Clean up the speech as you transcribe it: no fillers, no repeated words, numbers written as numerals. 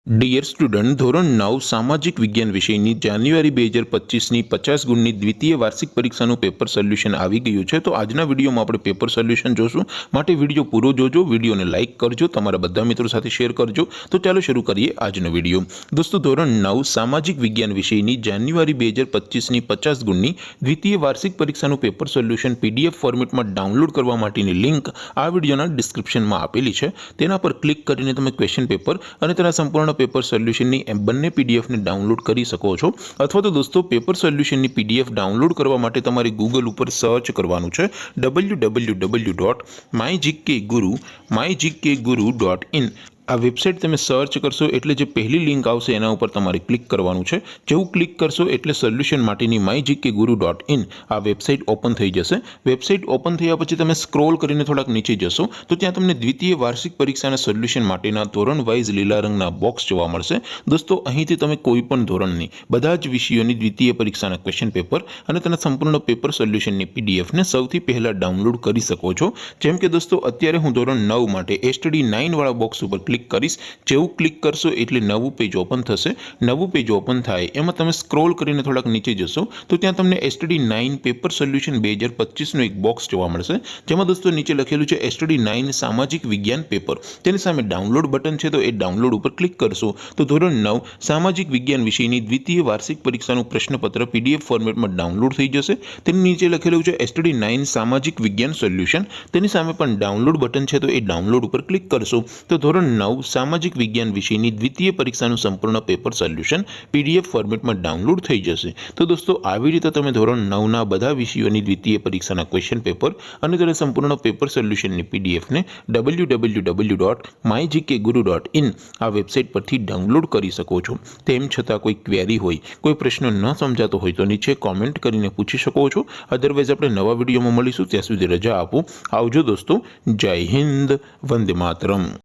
Dear student, ધોરણ 9 સામાજિક વિજ્ઞાન વિષયની જાન્યુઆરી 2025ની 50 ગુણની દ્વિતીય વાર્ષિક પરીક્ષાનું પેપર સોલ્યુશન આવી ગયું છે। તો આજના વિડીયોમાં આપણે પેપર સોલ્યુશન જોશું, માટે વિડીયો પૂરો જોજો, વિડીયોને લાઇક કરજો, તમારા બધા મિત્રો સાથે શેર કરજો। તો ચાલો શરૂ કરીએ આજનો વિડીયો। દોસ્તો, ધોરણ 9 સામાજિક વિજ્ઞાન વિષયની જાન્યુઆરી 2025ની 50 ગુણની દ્વિતીય વાર્ષિક પરીક્ષાનું પેપર સોલ્યુશન પીડીએફ ફોર્મેટમાં ડાઉનલોડ કરવા માટેની લિંક આ વિડીયોના ડિસ્ક્રિપ્શનમાં આપેલી છે। તેના પર ક્લિક કરીને તમે ક્વેશ્ચન પેપર અને તેના સંપૂર્ણ પેપર સોલ્યુશનની બંને પીડીએફને ડાઉનલોડ કરી શકો છો। અથવા તો દોસ્તો, પેપર સોલ્યુશનની પીડીએફ ડાઉનલોડ કરવા માટે તમારે ગૂગલ ઉપર સર્ચ કરવાનું છે www.mygkguru.in। આ વેબસાઇટ તમે સર્ચ કરશો એટલે જે પહેલી લિંક આવશે એના ઉપર તમારે ક્લિક કરવાનું છે। જેવું ક્લિક કરશો એટલે સોલ્યુશન માટેની mygkguru.in આ વેબસાઇટ ઓપન થઈ જશે। વેબસાઇટ ઓપન થયા પછી તમે સ્ક્રોલ કરીને થોડાક નીચે જશો તો ત્યાં તમને દ્વિતીય વાર્ષિક પરીક્ષાના સોલ્યુશન માટેના ધોરણ વાઇઝ લીલા રંગના બોક્સ જોવા મળશે। દોસ્તો, અહીંથી તમે કોઈ પણ ધોરણની બધા જ વિષયોની દ્વિતીય પરીક્ષાના ક્વેશ્ચન પેપર અને તેના સંપૂર્ણ પેપર સોલ્યુશનની પીડીએફને સૌથી પહેલા ડાઉનલોડ કરી શકો છો। જેમ કે દોસ્તો, અત્યારે હું ધોરણ 9 માટે STD 9 વાળા બોક્સ ઉપર ક્લિક કરીશ। જેવું ક્લિક કરશો એટલે નવું પેજ ઓપન થશે। નવું પેજ ઓપન થાય એમાં તમે સ્ક્રોલ કરીને થોડાક નીચે જશો તો ત્યાં તમને STD 9 પેપર સોલ્યુશન 2025નું એક બોક્સ જોવા મળશે, જેમાં દોસ્તો નીચે લખેલું છે STD 9 સામાજિક વિજ્ઞાન પેપર। તેની સામે ડાઉનલોડ બટન છે, તો એ ડાઉનલોડ ઉપર ક્લિક કરશો તો ધોરણ 9 સામાજિક વિજ્ઞાન વિષયની દ્વિતીય વાર્ષિક પરીક્ષાનું પ્રશ્નપત્ર પીડીએફ ફોર્મેટમાં ડાઉનલોડ થઈ જશે। તેની નીચે લખેલું છે STD 9 સામાજિક વિજ્ઞાન સોલ્યુશન। તેની સામે પણ ડાઉનલોડ બટન છે, તો એ ડાઉનલોડ ઉપર ક્લિક કરશો તો ધોરણ 9 સામાજિક વિજ્ઞાન વિષયની દ્વિતીય પરીક્ષાનું સંપૂર્ણ પેપર સોલ્યુશન પીડીએફ ફોર્મેટમાં ડાઉનલોડ થઈ જશે। તો દોસ્તો, આવી રીતે તમે ધોરણ 9ના બધા વિષયોની દ્વિતીય પરીક્ષાના ક્વેશ્ચન પેપર અને તેના સંપૂર્ણ પેપર સોલ્યુશનની પીડીએફને www.mygkguru.in આ વેબસાઇટ પરથી ડાઉનલોડ કરી શકો છો। તેમ છતાં કોઈ ક્વેરી હોય, કોઈ પ્રશ્ન ન સમજાતો હોય તો નીચે કોમેન્ટ કરીને પૂછી શકો છો। અધરવાઇઝ આપણે નવા વિડીયોમાં મળીશું, ત્યાં સુધી રજા આપો। આવજો દોસ્તો, જય હિન્દ, વંદે માતરમ।